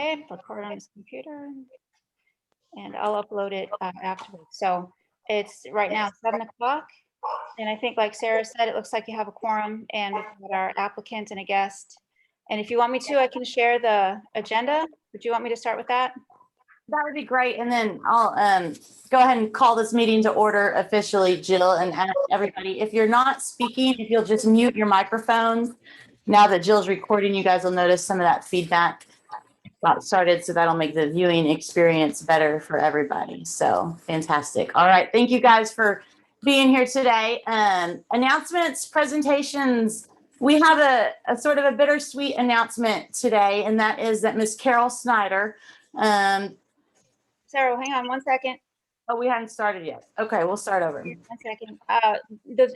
Okay, record on this computer, and I'll upload it afterwards. So it's right now 7 o'clock, and I think, like Sarah said, it looks like you have a quorum, and we've got our applicant and a guest. And if you want me to, I can share the agenda. Would you want me to start with that? That would be great. And then I'll go ahead and call this meeting to order officially, Jill, and ask everybody, if you're not speaking, if you'll just mute your microphones. Now that Jill's recording, you guys will notice some of that feedback got started, so that'll make the viewing experience better for everybody. So fantastic. All right. Thank you guys for being here today. Announcements, presentations. We have a sort of a bittersweet announcement today, and that is that Miss Carol Snyder, Sarah, hang on 1 second. oh, we hadn't started yet. Okay, we'll start over. 1 second.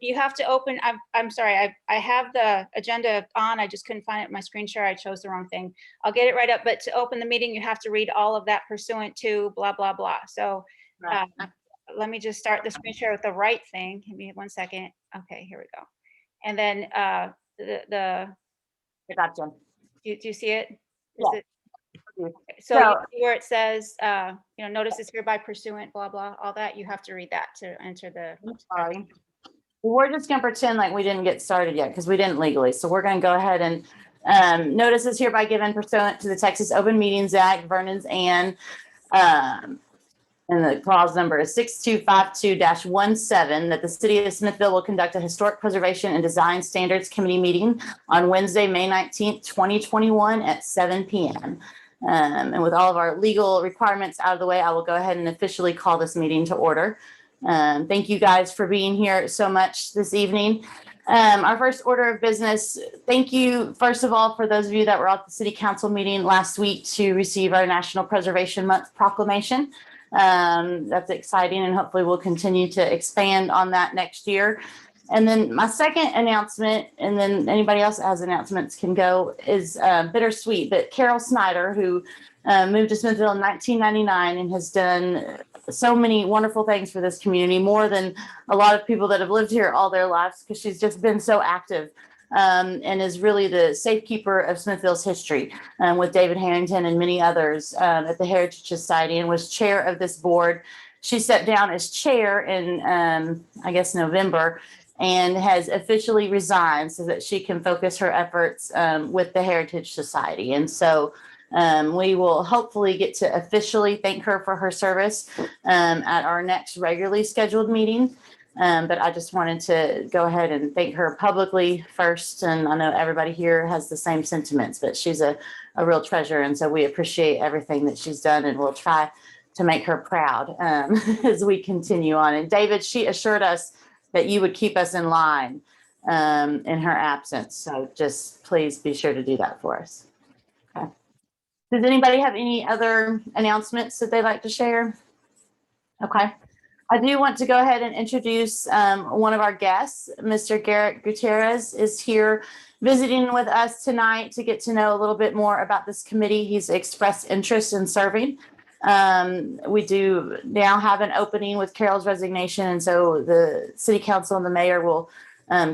You have to open, I'm sorry, I have the agenda on, I just couldn't find it in my screen share, I chose the wrong thing. I'll get it right up, but to open the meeting, you have to read all of that pursuant to blah, blah, blah. So let me just start the screen share with the right thing. Give me 1 second. Okay, here we go. And then I got you. do you see it? Yeah. Okay. So where it says, notice is hereby pursuant, blah, blah, all that, you have to read that to enter the. I'm sorry. We're just going to pretend like we didn't get started yet because we didn't legally. So we're going to go ahead and notice is hereby given pursuant to the Texas Open Meetings Act, Vernon's and the clause number is 6252-17, that the city of Smithville will conduct a historic preservation and design standards committee meeting on Wednesday, May 19th, 2021 at 7 p.m. And with all of our legal requirements out of the way, I will go ahead and officially call this meeting to order. Thank you guys for being here so much this evening. Our first order of business, thank you, first of all, for those of you that were at the city council meeting last week to receive our National Preservation Month proclamation. That's exciting, and hopefully we'll continue to expand on that next year. And then my second announcement, and then anybody else that has announcements can go, is bittersweet. But Carol Snyder, who moved to Smithville in 1999 and has done so many wonderful things for this community, more than a lot of people that have lived here all their lives, because she's just been so active and is really the safekeeper of Smithville's history with David Harrington and many others at the Heritage Society, and was chair of this board. She stepped down as chair in, I guess, November, and has officially resigned so that she can focus her efforts with the Heritage Society. And so we will hopefully get to officially thank her for her service at our next regularly scheduled meeting. But I just wanted to go ahead and thank her publicly first. And I know everybody here has the same sentiments, but she's a real treasure. And so we appreciate everything that she's done, and we'll try to make her proud as we continue on. And David, she assured us that you would keep us in line in her absence. So just please be sure to do that for us. Okay. Does anybody have any other announcements that they'd like to share? Okay. I do want to go ahead and introduce one of our guests. Mr. Garrett Gutierrez is here visiting with us tonight to get to know a little bit more about this committee. He's expressed interest in serving. We do now have an opening with Carol's resignation, and so the city council and the mayor will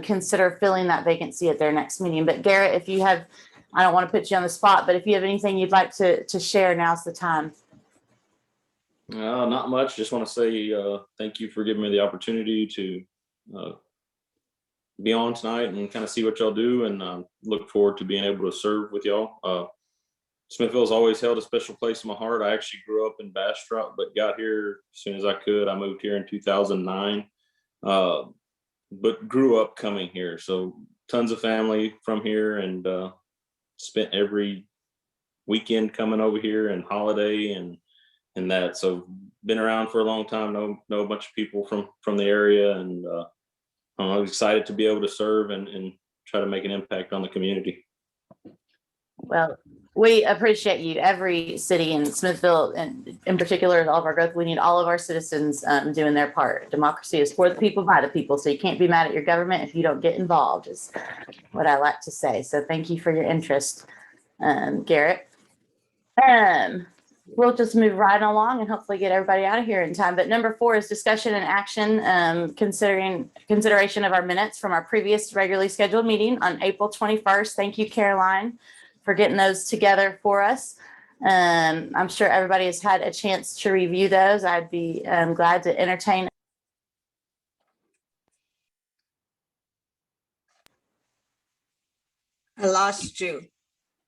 consider filling that vacancy at their next meeting. But Garrett, if you have, I don't want to put you on the spot, but if you have anything you'd like to share, now's the time. Not much. Just want to say thank you for giving me the opportunity to be on tonight and kind of see what y'all do, and look forward to being able to serve with y'all. Smithville's always held a special place in my heart. I actually grew up in Bastrop, but got here as soon as I could. I moved here in 2009, but grew up coming here. So tons of family from here, and spent every weekend coming over here and holiday and that. So been around for a long time, know a bunch of people from the area, and I'm excited to be able to serve and try to make an impact on the community. Well, we appreciate you. Every city in Smithville, and in particular, all of our growth, we need all of our citizens doing their part. Democracy is for the people, by the people. So you can't be mad at your government if you don't get involved, is what I like to say. So thank you for your interest, Garrett. We'll just move right along and hopefully get everybody out of here in time. But number 4 is discussion and action, consideration of our minutes from our previous regularly scheduled meeting on April 21st. Thank you, Caroline, for getting those together for us. I'm sure everybody has had a chance to review those. I'd be glad to entertain. I lost you.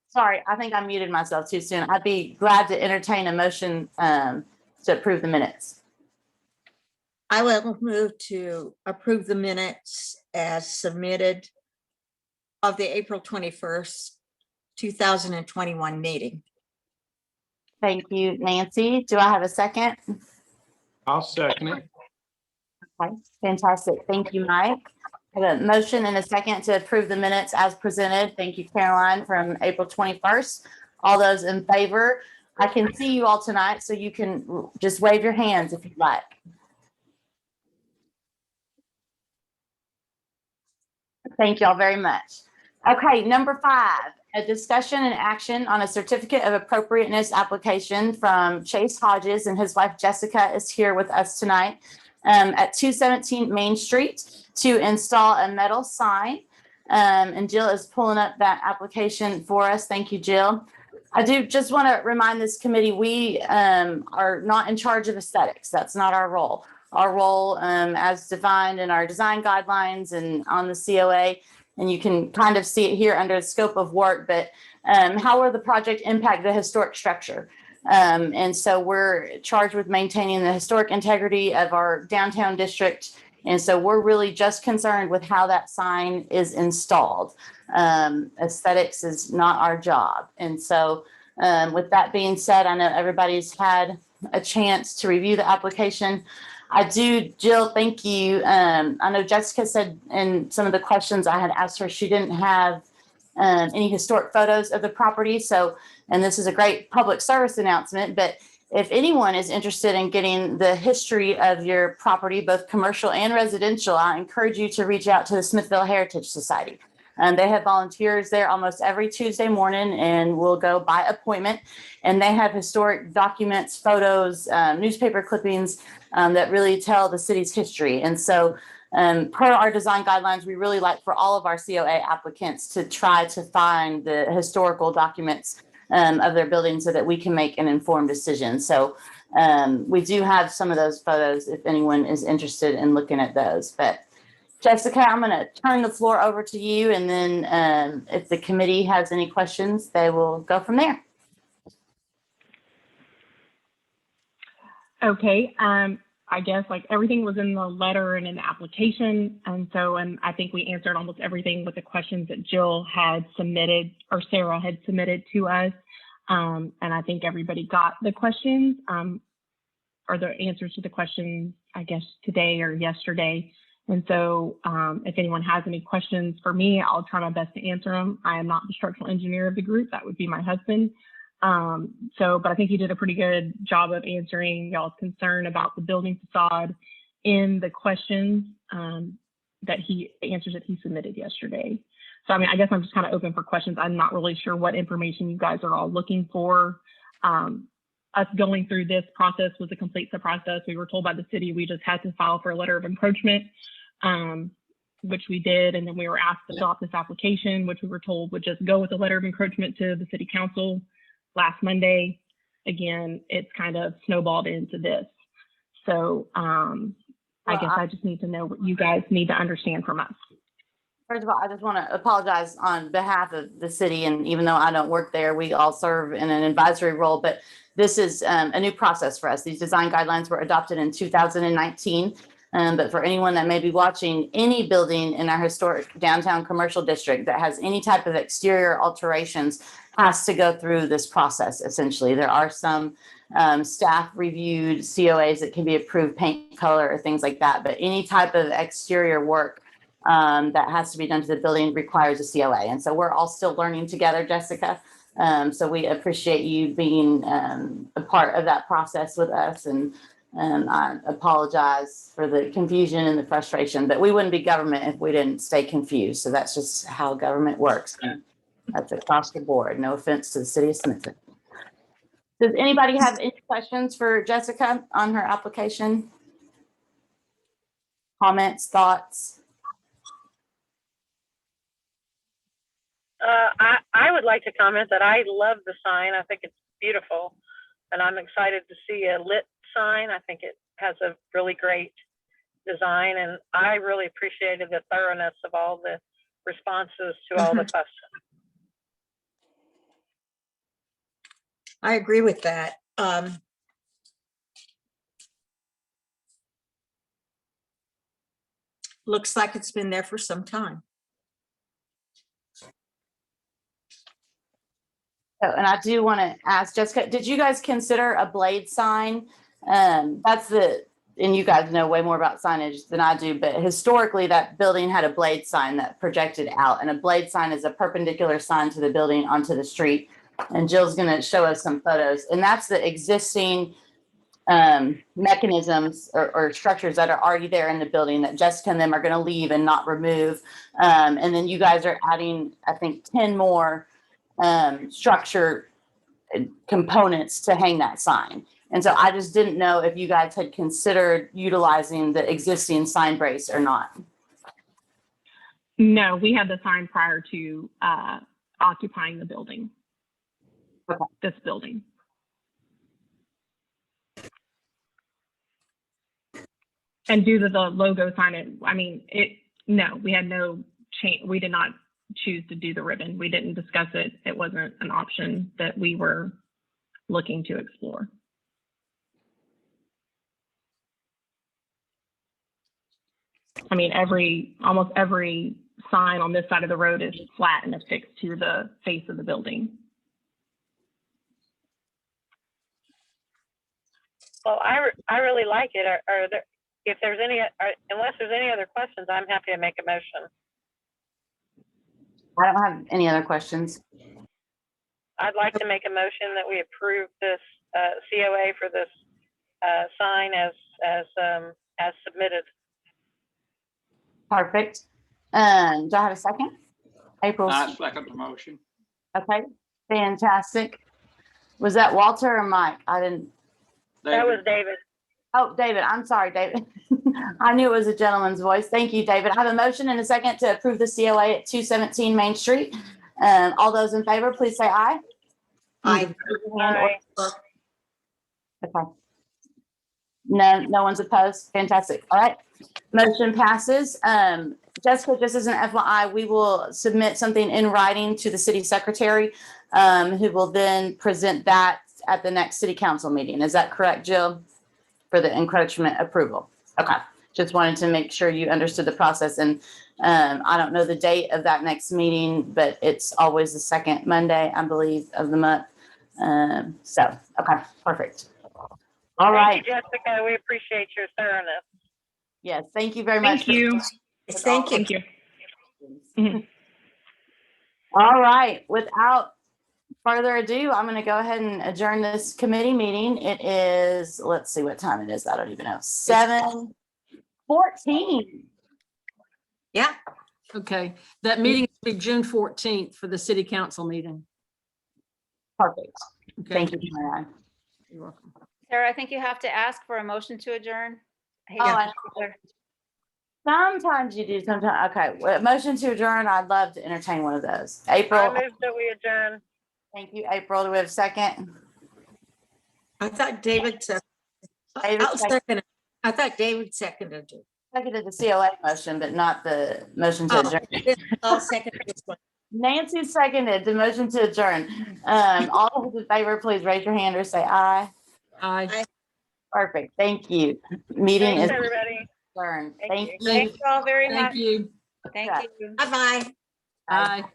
Sorry, I think I muted myself too soon. I'd be glad to entertain a motion to approve the minutes. I will move to approve the minutes as submitted of the April 21st, 2021 meeting. Thank you, Nancy. Do I have a second? I'll second it. Okay, fantastic. Thank you, Mike. I have a motion and a second to approve the minutes as presented. Thank you, Caroline, from April 21st. All those in favor, I can see you all tonight, so you can just wave your hands if you'd like. Thank you all very much. Okay, number 5, a discussion and action on a certificate of appropriateness application from Chase Hodges, and his wife Jessica is here with us tonight at 217 Main Street to install a metal sign. And Jill is pulling up that application for us. Thank you, Jill. I do just want to remind this committee, we are not in charge of aesthetics. That's not our role. Our role, as defined in our design guidelines and on the COA, and you can kind of see it here under the scope of work, but how will the project impact the historic structure? And so we're charged with maintaining the historic integrity of our downtown district. And so we're really just concerned with how that sign is installed. Aesthetics is not our job. And so with that being said, I know everybody's had a chance to review the application. I do, Jill, thank you. I know Jessica said in some of the questions I had asked her, she didn't have any historic photos of the property. So, and this is a great public service announcement, but if anyone is interested in getting the history of your property, both commercial and residential, I encourage you to reach out to the Smithville Heritage Society. They have volunteers there almost every Tuesday morning, and we'll go by appointment. And they have historic documents, photos, newspaper clippings that really tell the city's history. And so per our design guidelines, we really like for all of our COA applicants to try to find the historical documents of their building so that we can make an informed decision. So we do have some of those photos if anyone is interested in looking at those. But Jessica, I'm going to turn the floor over to you, and then if the committee has any questions, they will go from there. Okay, I guess like everything was in the letter and in the application. And I think we answered almost everything with the questions that Jill had submitted or Sarah had submitted to us. And I think everybody got the questions or the answers to the questions, I guess, today or yesterday. And so if anyone has any questions for me, I'll try my best to answer them. I am not the structural engineer of the group. That would be my husband. But I think he did a pretty good job of answering y'all's concern about the building facade in the questions the answers that he submitted yesterday. So, I mean, I guess I'm just kind of open for questions. I'm not really sure what information you guys are all looking for. Us going through this process was a complete process. We were told by the city we just had to file for a letter of encroachment, which we did. And then we were asked to fill out this application, which we were told would just go with a letter of encroachment to the city council last Monday. Again, it's kind of snowballed into this. So I guess I just need to know what you guys need to understand from us. First of all, I just want to apologize on behalf of the city. And even though I don't work there, we all serve in an advisory role, but this is a new process for us. These design guidelines were adopted in 2019. But for anyone that may be watching, any building in our historic downtown commercial district that has any type of exterior alterations has to go through this process. Essentially, there are some staff reviewed COAs that can be approved, paint color or things like that. But any type of exterior work that has to be done to the building requires a COA. And so we're all still learning together, Jessica. So we appreciate you being a part of that process with us. And I apologize for the confusion and the frustration, but we wouldn't be government if we didn't stay confused. So that's just how government works. That's across the board. No offense to the city of Smithville. Does anybody have any questions for Jessica on her application? Comments, thoughts? I would like to comment that I love the sign. I think it's beautiful. And I'm excited to see a lit sign. I think it has a really great design, and I really appreciated the thoroughness of all the responses to all the questions. I agree with that. Looks like it's been there for some time. Oh, and I do want to ask Jessica, did you guys consider a blade sign? And you guys know way more about signage than I do, but historically that building had a blade sign that projected out, and a blade sign is a perpendicular sign to the building onto the street. And Jill's going to show us some photos, and that's the existing mechanisms or structures that are already there in the building that Jessica and them are going to leave and not remove. And then you guys are adding, I think, 10 more structure components to hang that sign. And so I just didn't know if you guys had considered utilizing the existing sign brace or not. No, we had the sign prior to occupying the building. Okay. This building. And due to the logo sign, no, we had no change. We did not choose to do the ribbon. We didn't discuss it. It wasn't an option that we were looking to explore. I mean, almost every sign on this side of the road is flat and affixed to the face of the building. Well, I really like it. Unless there's any other questions, I'm happy to make a motion. I don't have any other questions. I'd like to make a motion that we approve this COA for this sign as submitted. Perfect. Do I have a second? April. I second the motion. Okay, fantastic. Was that Walter or Mike? I didn't. That was David. Oh, David, I'm sorry, David. I knew it was a gentleman's voice. Thank you, David. I have a motion and a second to approve the COA at 217 Main Street. All those in favor, please say aye. Aye. Aye. Okay. No one's opposed. Fantastic. All right. Motion passes. Jessica, just as an FYI, we will submit something in writing to the city secretary, who will then present that at the next city council meeting. Is that correct, Jill? For the encroachment approval. Okay. Just wanted to make sure you understood the process. And I don't know the date of that next meeting, but it's always the second Monday, I believe, of the month. Okay, perfect. All right. Thank you, Jessica. We appreciate your thoroughness. Yes, thank you very much. Thank you. Thank you. Thank you. Mhm. All right, without further ado, I'm going to go ahead and adjourn this committee meeting. It is, let's see what time it is. I don't even know. 7:14. Yeah. Okay, that meeting will be June 14th for the city council meeting. Perfect. Okay. Thank you, Marianne. You're welcome. Sarah, I think you have to ask for a motion to adjourn. I hate to Oh, be clear. sometimes you do, sometimes. Okay, well, motion to adjourn. I'd love to entertain one of those. I April, move that we adjourn. thank you. April, do we have a second? I thought David said. David I'll second it. I thought David seconded it. Seconded the COA motion, but not the motion to Oh, adjourn. I'll second this one. Nancy seconded the motion to adjourn. All those in favor, please raise your hand or say aye. Aye. Perfect. Thank you. Meeting is Thanks, everybody. adjourned. Thank Thank you. you. Thank you all very much. Thank you. Thank you. Bye-bye. Bye.